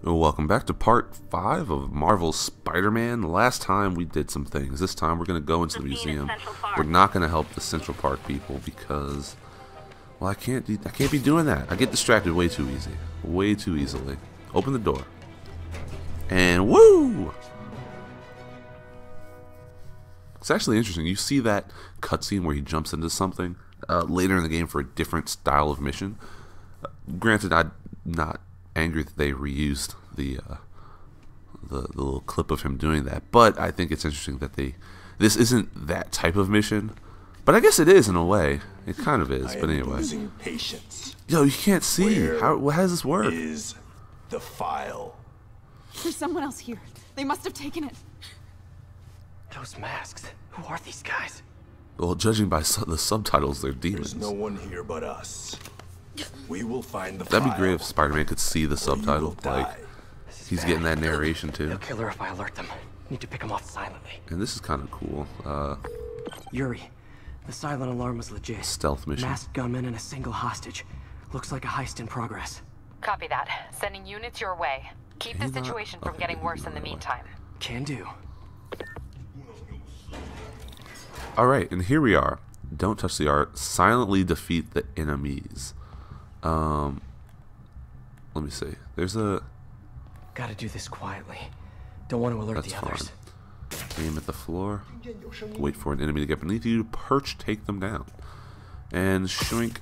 Welcome back to part 5 of Marvel's Spider-Man. Last time we did some things. This time we're going to go into the museum. We're not going to help the Central Park people because, well, I can't be doing that. I get distracted way too easy. Way too easily. Open the door. And woo! It's actually interesting. You see that cutscene where he jumps into something later in the game for a different style of mission. Granted, I'm not angry that they reused the little clip of him doing that, but I think it's interesting that this isn't that type of mission, but I guess it is in a way. It kind of is, but anyway. Losing patience. Yo, you can't see. How does this work? Is the file? There's someone else here. They must have taken it. Those masks. Who are these guys? Well, judging by the subtitles, they're demons. There's no one here but us. We will find the That'd file. be great if Spider-Man could see the subtitle. Like, he's getting that narration too. They'll kill her if I alert them. Need to pick them off silently. And this is kind of cool. Yuri, the silent alarm was legit. Stealth mission. Masked gunman and a single hostage. Looks like a heist in progress. Copy that. Sending units your way. Keep the situation from getting worse in the meantime. Can do. Alright, and here we are. Don't touch the art. Silently defeat the enemies. Let me see. There's a... Gotta do this quietly. Don't want to alert That's the others. fine. Aim at the floor. Wait for an enemy to get beneath you. Perch, take them down. And shrink.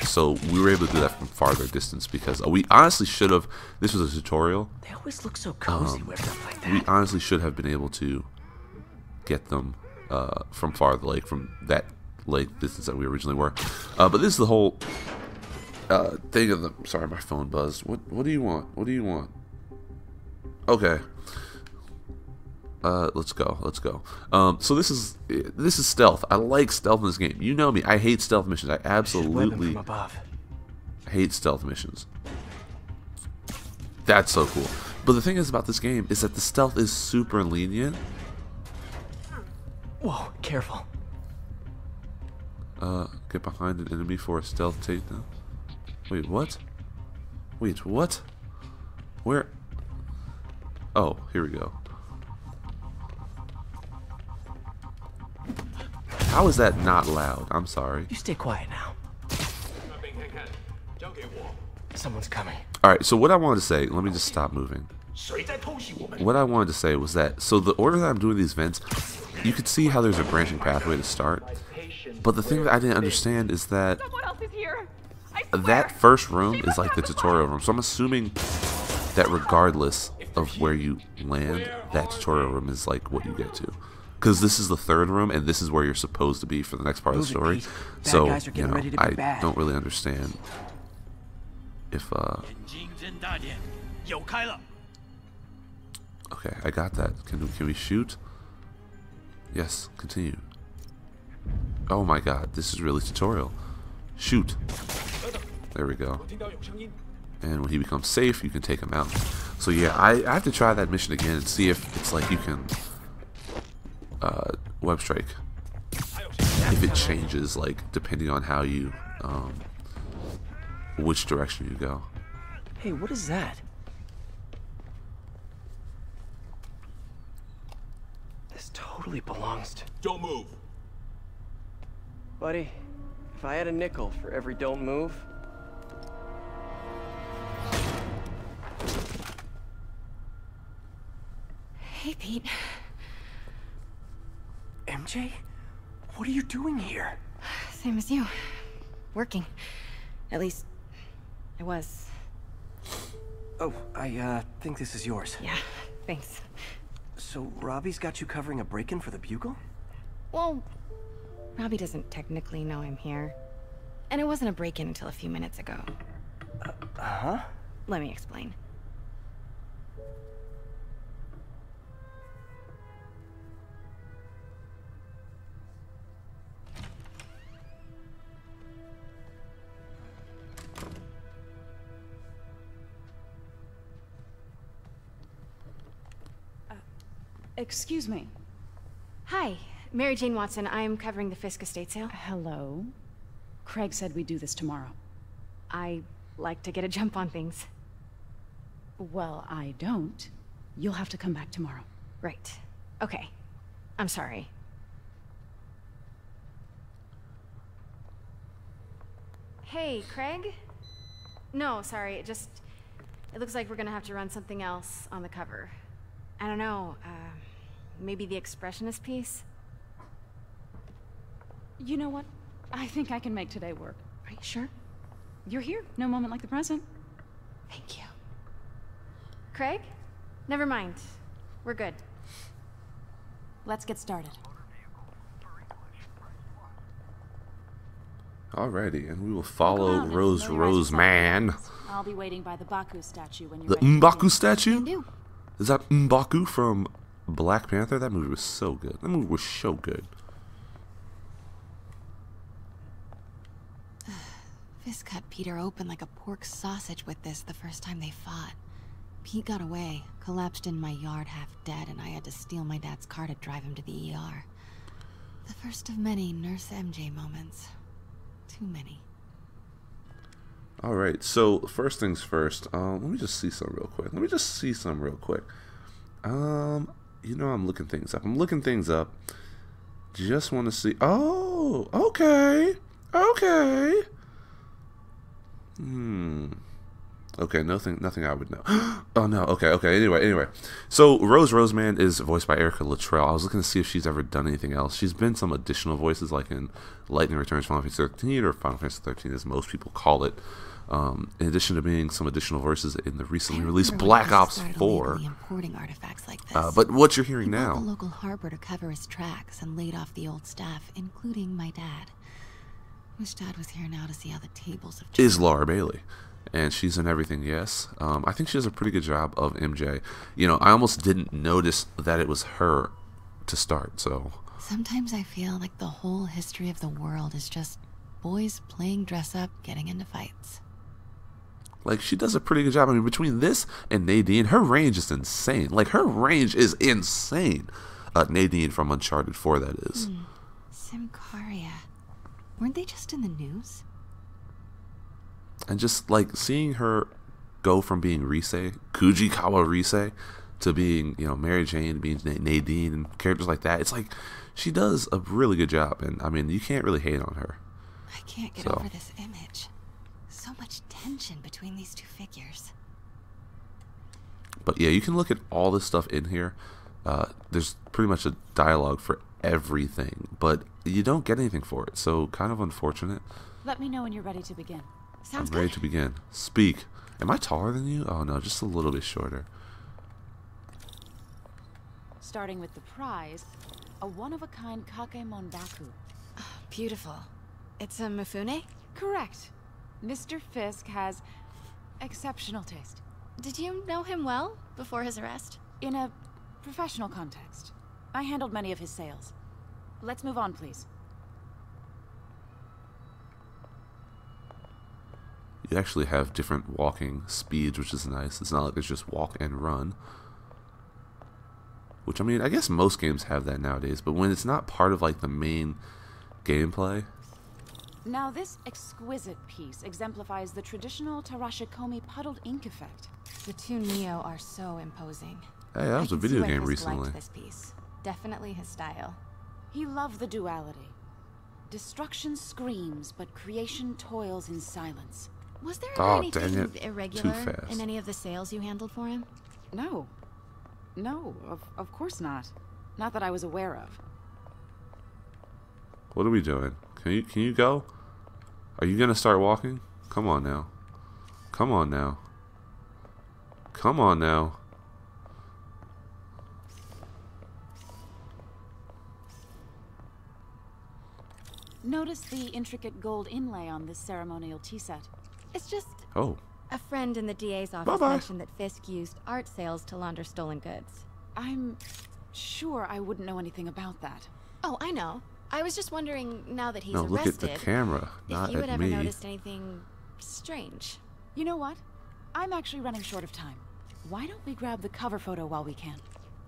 So we were able to do that from farther distance because we honestly should have... This was a tutorial. They always look so cozy whipped up like that. We honestly should have been able to get them from farther, like from that lake distance that we originally were. But this is the whole thing of the... Sorry, my phone buzzed. What do you want? What do you want? Okay. Let's go. Let's go. So this is stealth. I like stealth in this game. You know me. I hate stealth missions. I absolutely From above. hate stealth missions. That's so cool. But the thing is about this game is that the stealth is super lenient. Whoa, careful. Get behind an enemy for a stealth takedown. Wait, what? Wait, what? Where? Oh, here we go. How is that not loud? I'm sorry. You stay quiet now. Someone's coming. Alright, so what I wanted to say, let me just stop moving. What I wanted to say was that, so the order that I'm doing these vents, you could see how there's a branching pathway to start. But the thing that I didn't understand is that Someone else is here. that first room is like the tutorial room. So I'm assuming that regardless of where you land, that tutorial room is like what you get to. Because this is the third room, and this is where you're supposed to be for the next part of the story. So, you know, I don't really understand if, okay, I got that. Can we shoot? Yes, continue. Oh my god, this is really tutorial. Shoot. There we go. And when he becomes safe, you can take him out. So yeah, I have to try that mission again and see if it's like you can web strike. If it changes, like, depending on how you, which direction you go. Hey, what is that? This totally belongs to... Don't move. Buddy, if I had a nickel for every don't move... Hey, Pete. MJ? What are you doing here? Same as you. Working. At least, I was. Oh, I think this is yours. Yeah, thanks. So, Robbie's got you covering a break-in for the Bugle? Well, Robbie doesn't technically know I'm here. And it wasn't a break-in until a few minutes ago. Uh-huh? Let me explain. Excuse me. Hi, Mary Jane Watson. I'm covering the Fisk estate sale. Hello. Craig said we'd do this tomorrow. I like to get a jump on things. Well, I don't. You'll have to come back tomorrow. Right. Okay. I'm sorry. Hey, Craig? No, sorry, it looks like we're gonna have to run something else on the cover. I don't know, maybe the expressionist piece? You know what? I think I can make today work. Are you sure? You're here. No moment like the present. Thank you. Craig? Never mind. We're good. Let's get started. Alrighty, and we will follow Come on, Rose familiarize yourself with Man. this. I'll be waiting by the Baku statue when you're The ready. M'Baku statue? do. Is that M'Baku from Black Panther? That movie was so good. That movie was so good. Fisk cut Peter open like a pork sausage with this the first time they fought. Pete got away, collapsed in my yard half dead, and I had to steal my dad's car to drive him to the ER. The first of many Nurse MJ moments. Too many. Alright, so first things first. Let me just see some real quick. You know I'm looking things up. Just want to see. Oh, okay. Okay, nothing I would know. Oh no, okay. Anyway. So Roseman is voiced by Erica Luttrell. I was looking to see if she's ever done anything else. She's been some additional voices, like in Lightning Returns Final Fantasy 13, or Final Fantasy 13 as most people call it. In addition to being some additional voices in the recently released Black Ops 4. Importing artifacts like this. But what you're hearing He bought now the local harbor to cover his tracks and laid off the old staff, including my dad. Wish Dad was here now to see how the tables have is turned. Laura Bailey. And she's in everything, yes. I think she does a pretty good job of MJ. You know, I almost didn't notice that it was her to start, so... Sometimes I feel like the whole history of the world is just boys playing dress-up, getting into fights. Like, she does a pretty good job. I mean, between this and Nadine, her range is insane. Like, her range is insane. Nadine from Uncharted 4, that is. Symkaria. Weren't they just in the news? And just, like, seeing her go from being Kujikawa Rise, to being, you know, Mary Jane, being Nadine, and characters like that. It's like, she does a really good job. And, I mean, you can't really hate on her. I can't get over this image. So much tension between these two figures. But yeah, you can look at all this stuff in here. There's pretty much a dialogue for everything, but you don't get anything for it, so kind of unfortunate. Let me know when you're ready to begin. Sounds I'm ready good. to begin. Speak. Am I taller than you? Oh no, just a little bit shorter. Starting with the prize, a one-of-a-kind Kakemon Baku. Beautiful. It's a Mifune? Correct. Mr. Fisk has exceptional taste. Did you know him well before his arrest? In a professional context, I handled many of his sales. Let's move on, please. You actually have different walking speeds, which is nice. It's not like it's just walk and run. Which, I mean, I guess most games have that nowadays, but when it's not part of, like, the main gameplay... Now, this exquisite piece exemplifies the traditional Tarashikomi puddled ink effect. The two Neo are so imposing. Hey, that was a video game Fisk recently. liked this piece. Definitely his style. He loved the duality. Destruction screams, but creation toils in silence. Was there Oh, anything dang it. irregular Too fast. in any of the sales you handled for him? No. No, of course not. Not that I was aware of. What are we doing? Can you go? Are you gonna start walking? Come on now. Come on now. Come on now. Notice the intricate gold inlay on this ceremonial tea set. It's just Oh. a friend in the DA's office Bye-bye. mentioned that Fisk used art sales to launder stolen goods. I'm sure I wouldn't know anything about that. Oh, I know. I was just wondering, now that he's No, look arrested, at the camera, not if you had at ever me. noticed anything strange. You know what? I'm actually running short of time. Why don't we grab the cover photo while we can?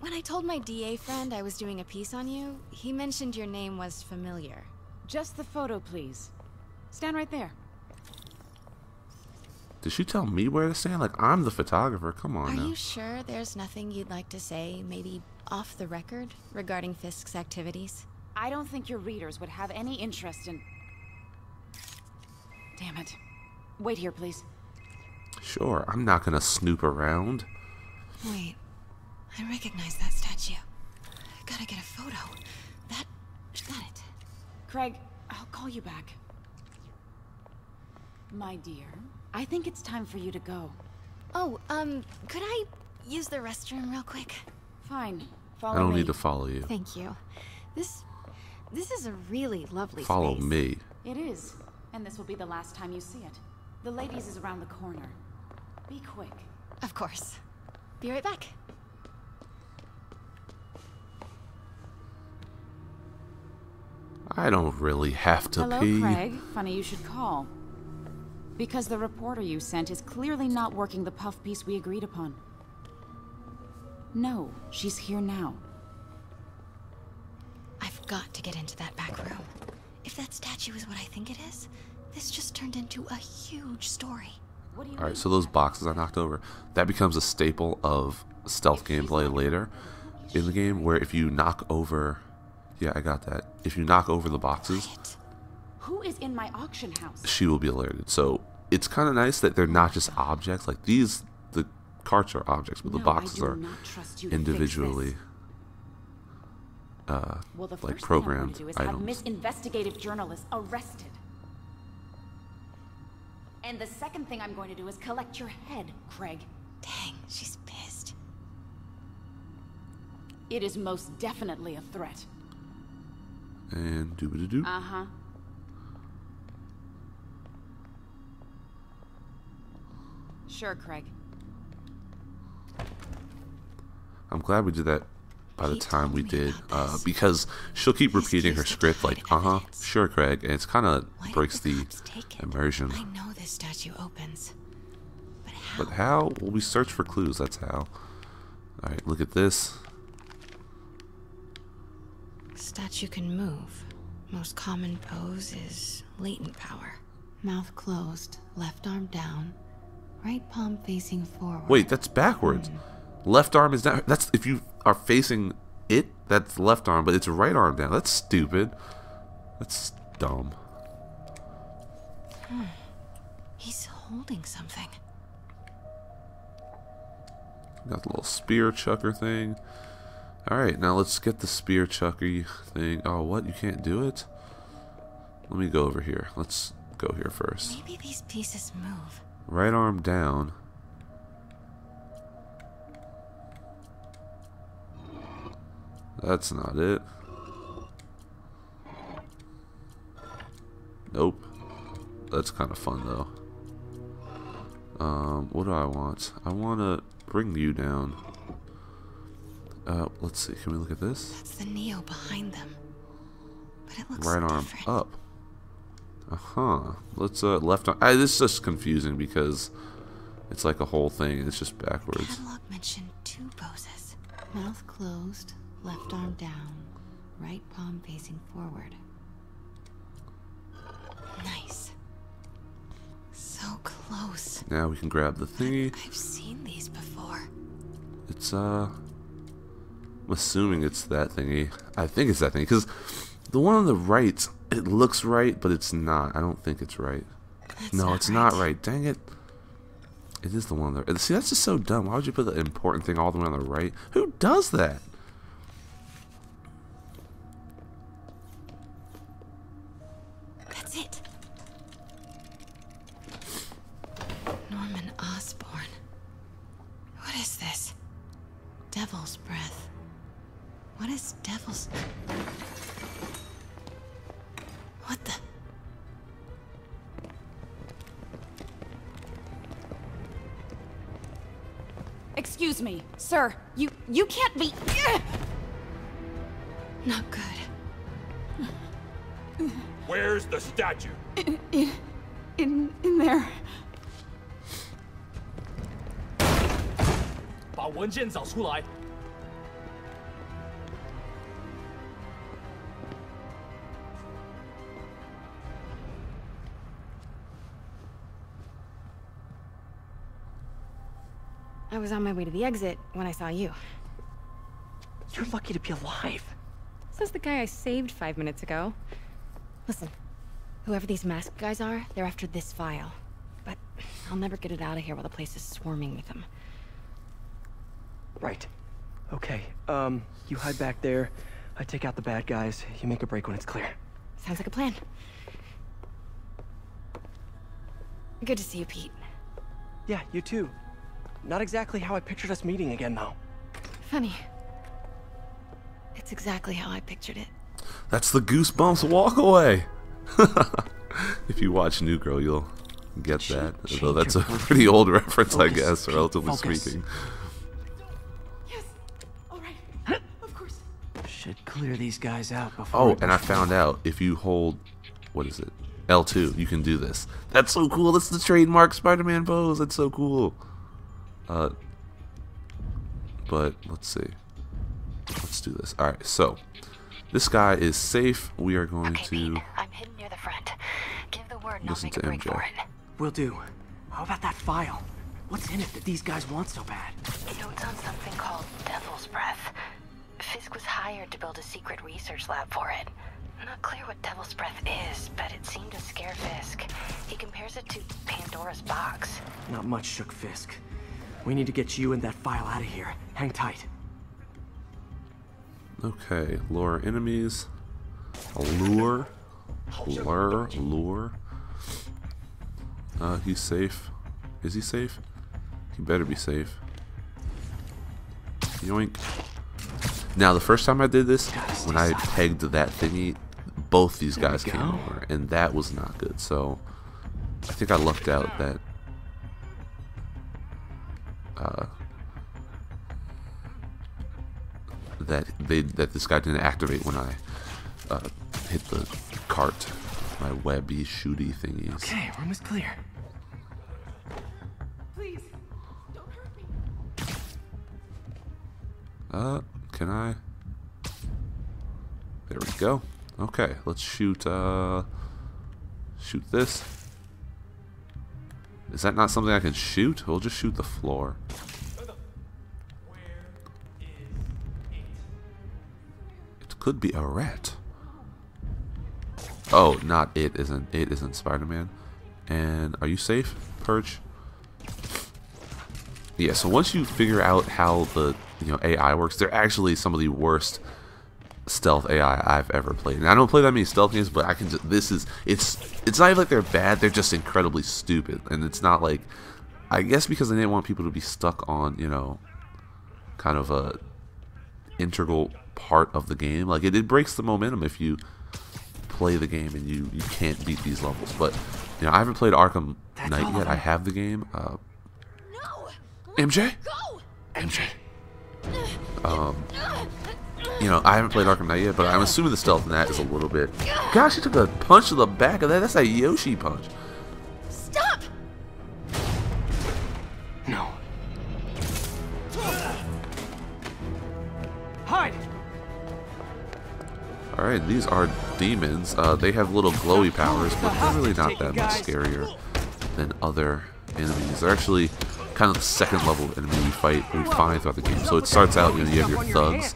When I told my DA friend I was doing a piece on you, he mentioned your name was familiar. Just the photo, please. Stand right there. Did she tell me where to stand? Like, I'm the photographer. Come on Are now. you sure there's nothing you'd like to say, maybe off the record, regarding Fisk's activities? I don't think your readers would have any interest in... Damn it. Wait here, please. Sure, I'm not gonna snoop around. Wait, I recognize that statue. Gotta get a photo. Got it. Craig, I'll call you back. My dear, I think it's time for you to go. Oh, could I use the restroom real quick? Fine. Follow I don't me. need to follow you. Thank you. This is a really lovely Follow space. me. It is. And this will be the last time you see it. The ladies is around the corner. Be quick. Of course. Be right back. I don't really have to Hello, pee. Craig. Funny you should call. Because the reporter you sent is clearly not working the puff piece we agreed upon. No, she's here now. I've got to get into that back room. If that statue is what I think it is, this just turned into a huge story. What do you Alright, so those boxes I knocked over, that becomes a staple of stealth gameplay later in the game, where if you knock over... Yeah, I got that. If you knock over the boxes, Quiet. Who is in my auction house? she will be alerted. So it's kind of nice that they're not just objects. Like these, the carts are objects, but the No, boxes I do are not trust you to fix individually this. Well, the like first programmed thing I'm going to do is have items. Miss Investigative Journalist arrested. And the second thing I'm going to do is collect your head, Craig. Dang, she's pissed. It is most definitely a threat. And doo-ba-doo-doo. Uh-huh. Sure, Craig. I'm glad we did that by the He time told we me did, about this. because she'll keep He's repeating her used it to script hide like, evidence. sure, Craig, and it's kind of Why did breaks the the cops take it? immersion. I know this statue opens. But how? But how? Well, we search for clues, that's how. Alright, look at this. Statue can move. Most common pose is latent power. Mouth closed, left arm down, right palm facing forward. Wait, that's backwards. Left arm is down. That's if you are facing it, that's left arm, but it's right arm down. That's stupid. That's dumb. He's holding something. Got the little spear chucker thing. Alright, now let's get the spear chucky thing. Oh, what? You can't do it? Let me go over here. Let's go here first. Maybe these pieces move. Right arm down. That's not it. Nope. That's kind of fun though. What do I want? I want to bring you down. Let's see. Can we look at this? That's the Neo behind them. But it looks Right arm different. up. Let's left arm. This is just confusing because it's like a whole thing and it's just backwards. Catalog mentioned two poses. Mouth closed, left arm down, right palm facing forward. Nice. So close. Now we can grab the thingy. I've seen these before. It's I'm assuming it's that thingy. I think it's that thingy because the one on the right, it looks right, but it's not. I don't think it's right. That's No, not it's not right. Dang it. It is the one on the... See, that's just so dumb. Why would you put the important thing all the way on the right? Who does that? That's it. Norman Osborn. What is this? Devil's breath. What is devil's... What the... Excuse me, sir. You can't be... Not good. Where's the statue? In there. 把文件找出来。I was on my way to the exit when I saw you. You're lucky to be alive. Says the guy I saved 5 minutes ago. Listen, whoever these masked guys are, they're after this file. But I'll never get it out of here while the place is swarming with them. Right. Okay, you hide back there. I take out the bad guys. You make a break when it's clear. Sounds like a plan. Good to see you, Pete. Yeah, you too. Not exactly how I pictured us meeting again, though. Funny. It's exactly how I pictured it. That's the Goosebumps walk away. If you watch New Girl, you'll get that. Although that's a pretty old reference, I guess, relatively speaking. Yes. All right. Of course. Should clear these guys out before. Oh, and I found out if you hold, what is it? L2, you can do this. That's so cool. That's the trademark Spider-Man pose. That's so cool. But let's see. Let's do this. All right, so this guy is safe. We are going to Pete, I'm hidden near the front. Give the word and I'll listen make to a break MJ. for it. Will do. How about that file? What's in it that these guys want so bad? It notes on something called Devil's Breath. Fisk was hired to build a secret research lab for it. Not clear what Devil's Breath is, but it seemed to scare Fisk. He compares it to Pandora's box. Not much shook Fisk. We need to get you and that file out of here. Hang tight. Okay, lure enemies. Lure. He's safe. Is he safe? He better be safe. Yoink. Now, the first time I did this, when I pegged that thingy, both these guys came over, and that was not good. So, I think I lucked out that that this guy didn't activate when I hit the cart, my webby shooty thingies. Okay, room is clear. Please, don't hurt me. Can I? There we go. Okay, let's shoot this. Is that not something I can shoot? We'll just shoot the floor. It could be a rat. Oh, not it isn't. It isn't Spider-Man. And are you safe, Purge? Yeah, so once you figure out how the AI works, they're actually some of the worst stealth AI I've ever played. And I don't play that many stealth games, but I can just, it's not even like they're bad, they're just incredibly stupid. And it's not like, I guess because they didn't want people to be stuck on, kind of a integral part of the game. Like it breaks the momentum if you play the game and you can't beat these levels. But I haven't played Arkham Knight yet. I have the game. No. MJ? Go. MJ. I haven't played Arkham Knight yet, but I'm assuming the stealth in that is a little bit. Gosh, he took a punch to the back of that. That's a Yoshi punch. Stop. No. Hide. Alright, these are demons. They have little glowy powers, but they're really not that much scarier than other enemies. They're actually kind of the second level of enemy we find throughout the game. So it starts out, you have your thugs.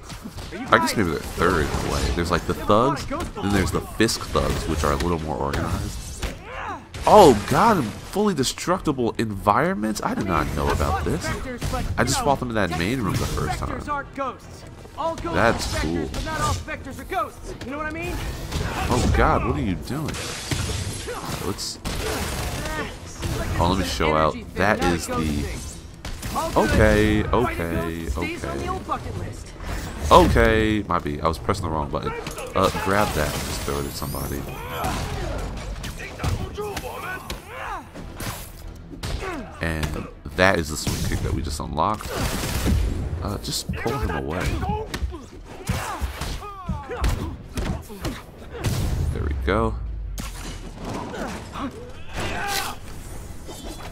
I guess maybe they're third in a way. There's like the thugs, then there's the Fisk thugs, which are a little more organized. Oh god, fully destructible environments? I did not know about this. I just fought them in that main room the first time. That's cool. Oh god, what are you doing? Let's... Oh, let me show out. That is the... Okay. Okay, might be. I was pressing the wrong button. Grab that. Just throw it at somebody. And that is the swing kick that we just unlocked. Just pull him away. There we go.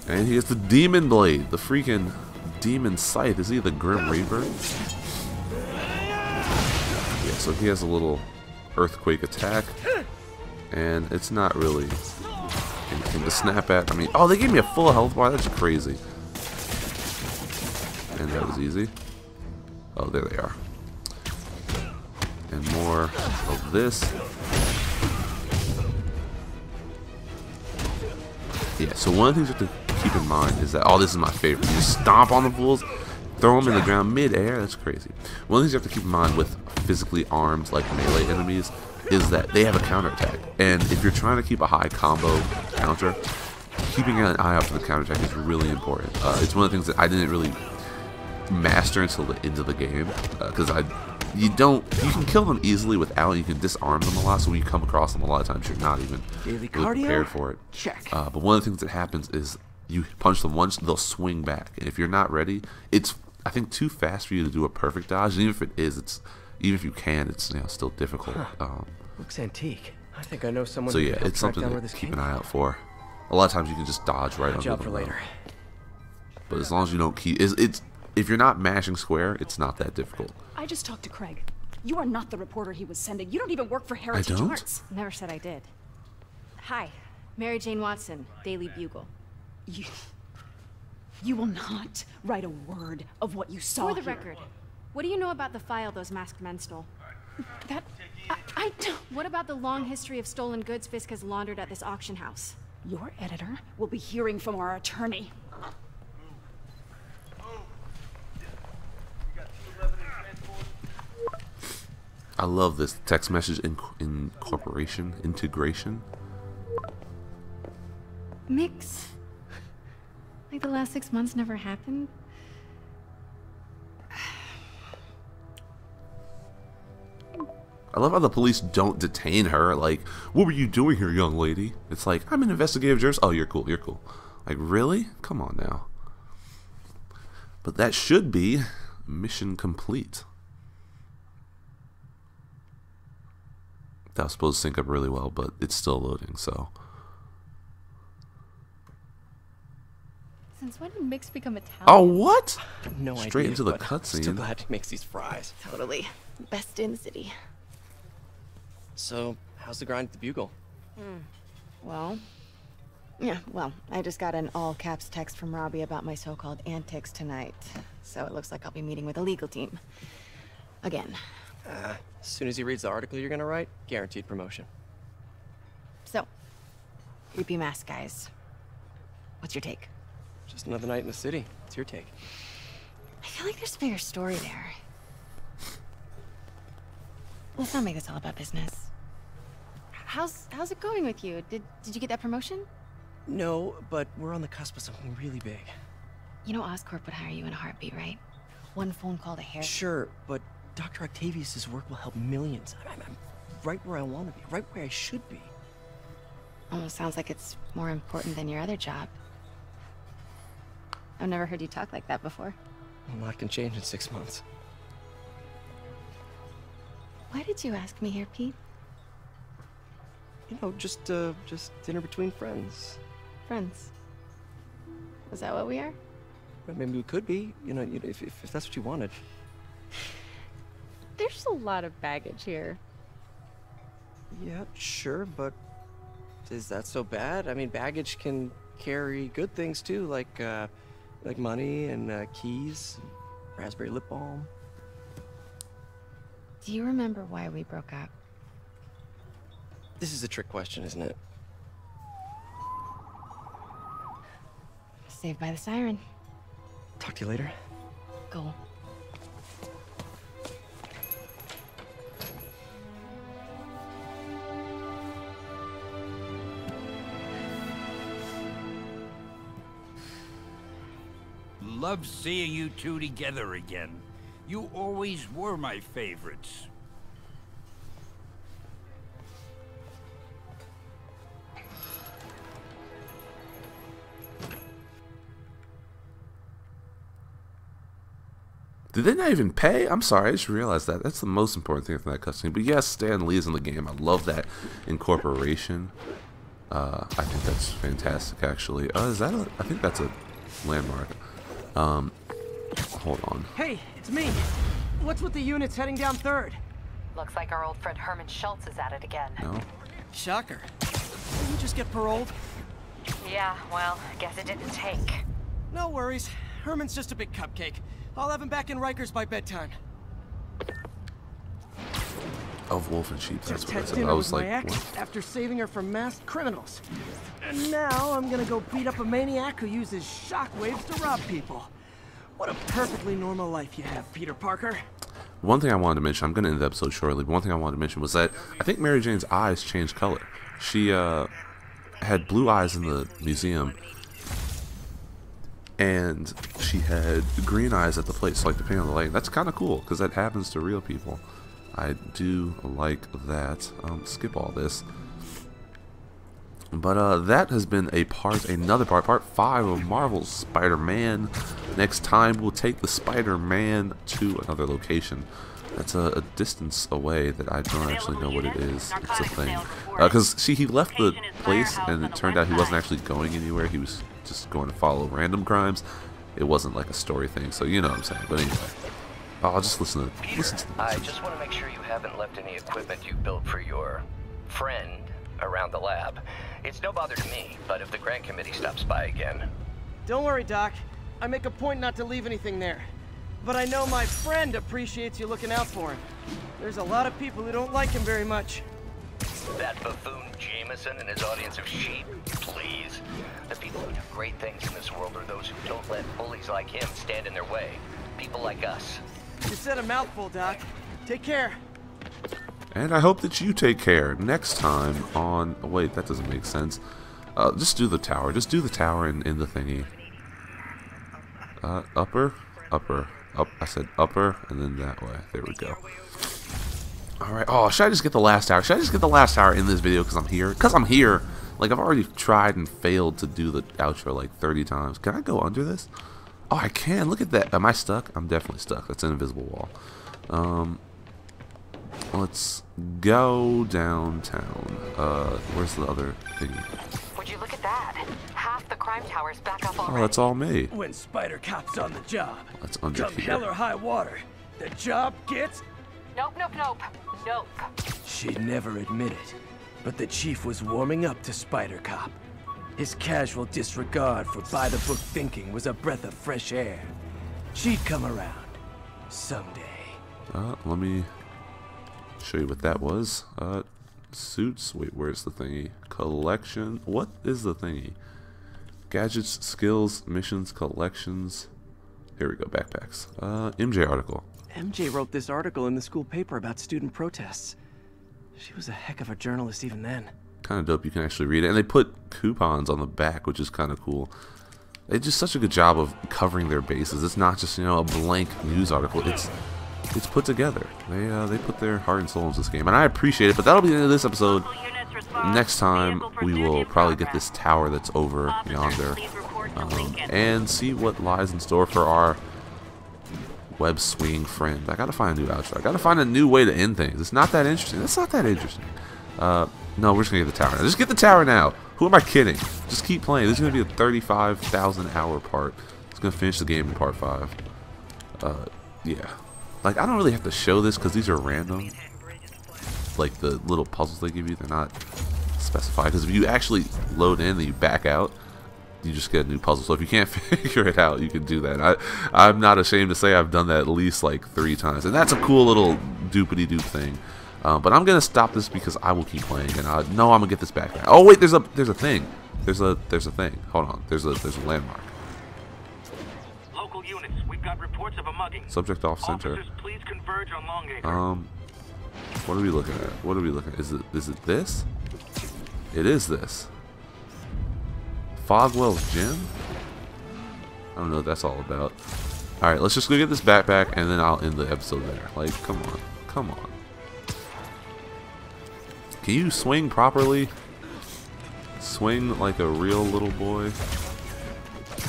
And he has the Demon Blade, the freaking Demon Scythe. Is he the Grim Reaper? Yeah, so he has a little earthquake attack. And it's not really anything to snap at. I mean, oh, they gave me a full health bar? That's crazy. And that was easy. Oh, there they are. And more of this. Yeah, so one of the things you have to keep in mind is that, oh, this is my favorite. You just stomp on the fools, throw them in the ground mid-air. That's crazy. One of the things you have to keep in mind with physically armed, like melee enemies, is that they have a counterattack. And if you're trying to keep a high combo counter, keeping an eye out for the counterattack is really important. It's one of the things that I didn't really master until the end of the game, because you can kill them easily without, you can disarm them a lot, so when you come across them a lot of times you're not even really prepared for it. Check. But one of the things that happens is you punch them once, they'll swing back, and if you're not ready, it's, I think, too fast for you to do a perfect dodge. And even if it is, even if you can, it's still difficult. Looks antique. I think I know someone. So who yeah, can help it's track something down to where this keep came an eye from. out for. A lot of times you can just dodge right under Job them. for later. But as long as you don't keep, it's if you're not mashing square, it's not that difficult. I just talked to Craig. You are not the reporter he was sending. You don't even work for Heritage don't? Arts. Never said I did. Hi, Mary Jane Watson, Daily Bugle. You will not write a word of what you saw For the here. record, what do you know about the file those masked men stole? That... I don't... What about the long history of stolen goods Fisk has laundered at this auction house? Your editor will be hearing from our attorney. I love this text message integration. Mix. Like the last 6 months never happened? I love how the police don't detain her. Like, what were you doing here, young lady? It's like, I'm an investigative journalist. Oh, you're cool. You're cool. Like, really? Come on now. But that should be mission complete. That was supposed to sync up really well, but it's still loading, so. Since when did Mix become Italian? Oh, what? No idea. Straight into the but I'm cutscene. Still glad he makes these fries. Totally. Best in the city. So, how's the grind at the Bugle? Well, I just got an all-caps text from Robbie about my so-called antics tonight. So it looks like I'll be meeting with the legal team. Again. As soon as he reads the article you're gonna write, guaranteed promotion. So, creepy mask guys. What's your take? Just another night in the city. What's your take? I feel like there's a bigger story there. Let's not make this all about business. How's it going with you? Did you get that promotion? No, but we're on the cusp of something really big. You know Oscorp would hire you in a heartbeat, right? One phone call to hair. Sure, but Dr. Octavius' work will help millions. I'm right where I want to be, right where I should be. Almost sounds like it's more important than your other job. I've never heard you talk like that before. A lot can change in 6 months. Why did you ask me here, Pete? You know, just dinner between friends. Friends. Is that what we are? Well, maybe we could be, if that's what you wanted. There's a lot of baggage here. Yeah, sure, but is that so bad? I mean, baggage can carry good things too, like money and keys, raspberry lip balm. Do you remember why we broke up? This is a trick question, isn't it? Saved by the siren. Talk to you later. Go. Love seeing you two together again. You always were my favorites. Did they not even pay? I'm sorry, I just realized that. That's the most important thing from that cutscene. But yes, Stan Lee is in the game. I love that incorporation. I think that's fantastic, actually. Is that a... I think that's a landmark. Hold on. Hey, it's me. What's with the units heading down 3rd? Looks like our old friend Herman Schultz is at it again. No? Shocker. Didn't you just get paroled? Yeah, well, guess it didn't take. No worries. Herman's just a big cupcake. I'll have him back in Rikers by bedtime. Of wolf and sheep, that's Just what I had said. dinner I with was my like, ex what? after saving her from masked criminals. And now I'm gonna go beat up a maniac who uses shockwaves to rob people. What a perfectly normal life you have, Peter Parker. One thing I wanted to mention, I'm going to end the episode shortly, but one thing I wanted to mention was that I think Mary Jane's eyes changed color. She had blue eyes in the museum, and she had green eyes at the place, like depending on the light. That's kind of cool, because that happens to real people. I do like that. Skip all this. But that has been another part 5 of Marvel's Spider-Man. Next time we'll take the Spider-Man to another location. That's a distance away that I don't actually know what it is. It's a thing. Because, see, he left the place and it turned out he wasn't actually going anywhere. He was just going to follow random crimes. It wasn't like a story thing, so you know what I'm saying. But anyway, I'll just listen to the I just want to make sure you haven't left any equipment you built for your friend around the lab. It's no bother to me, but if the grant committee stops by again... Don't worry, Doc. I make a point not to leave anything there. But I know my friend appreciates you looking out for him. There's a lot of people who don't like him very much. That buffoon Jameson and his audience of sheep? Please. The people who do great things in this world are those who don't let bullies like him stand in their way. People like us. You said a mouthful, Doc. Take care. And I hope that you take care next time on... Wait, that doesn't make sense. Just do the tower. Just do the tower in the thingy. Upper. I said upper, and then that way. There we go. Alright. Oh, should I just get the last tower? Should I just get the last tower in this video because I'm here? Because I'm here. Like, I've already tried and failed to do the outro like 30 times. Can I go under this? Oh, I can. Look at that. Am I stuck? I'm definitely stuck. That's an invisible wall. Let's go downtown. Where's the other thingy? Would you look at that? Half the crime tower's back up already. Oh, that's all me. When Spider Cop's on the job, That's under come here. hell or high water, the job gets... Nope. She'd never admit it, but the chief was warming up to Spider Cop. His casual disregard for by-the-book thinking was a breath of fresh air. She'd come around. Someday. Let me show you what that was. Suits. Wait, where's the thingy? Collection. What is the thingy? Gadgets, skills, missions, collections. Here we go. Backpacks. MJ article. MJ wrote this article in the school paper about student protests. She was a heck of a journalist even then. Kind of dope. You can actually read it, and they put coupons on the back, which is kind of cool. They did such a good job of covering their bases. It's not just, you know, a blank news article. It's put together. They put their heart and soul into this game, and I appreciate it. But that'll be the end of this episode. Next time we will probably get this tower that's over yonder, and see what lies in store for our web swinging friend. I gotta find a new outro. I gotta find a new way to end things. It's not that interesting. That's not that interesting. No, we're just gonna get the tower now. Just get the tower now. Who am I kidding? Just keep playing. This is gonna be a 35,000 hour part. It's gonna finish the game in part 5. Yeah. Like, I don't really have to show this because these are random. Like, the little puzzles they give you, they're not specified. Because if you actually load in and you back out, you just get a new puzzle. So if you can't figure it out, you can do that. I'm not ashamed to say I've done that at least like 3 times. And that's a cool little doopity-doop thing. But I'm going to stop this because I will keep playing. And I know I'm going to get this back. Oh, wait, there's a thing. There's a thing. Hold on. There's a landmark. Local units, we've got reports of a mugging. Subject off center. Officers, please converge on Longacre. What are we looking at? What are we looking at? Is it this? It is this. Fogwell's Gym? I don't know what that's all about. Alright, let's just go get this backpack and then I'll end the episode there. Like, come on. Come on. Can you swing properly? Swing like a real little boy?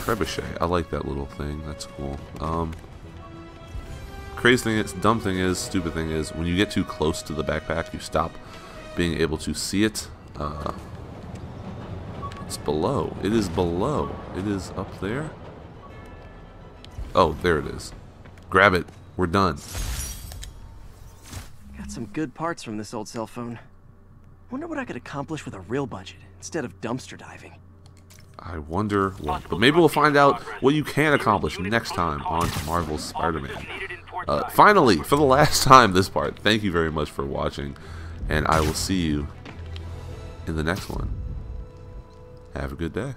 Trebuchet. I like that little thing. That's cool. Crazy thing is, dumb thing is, stupid thing is, when you get too close to the backpack, you stop being able to see it. It's below. It is below. It is up there. Oh, there it is. Grab it. We're done. Got some good parts from this old cell phone. Wonder what I could accomplish with a real budget instead of dumpster diving. I wonder what. But maybe we'll find out what you can accomplish next time on Marvel's Spider-Man. Finally, for the last time this part, thank you very much for watching, and I will see you in the next one. Have a good day.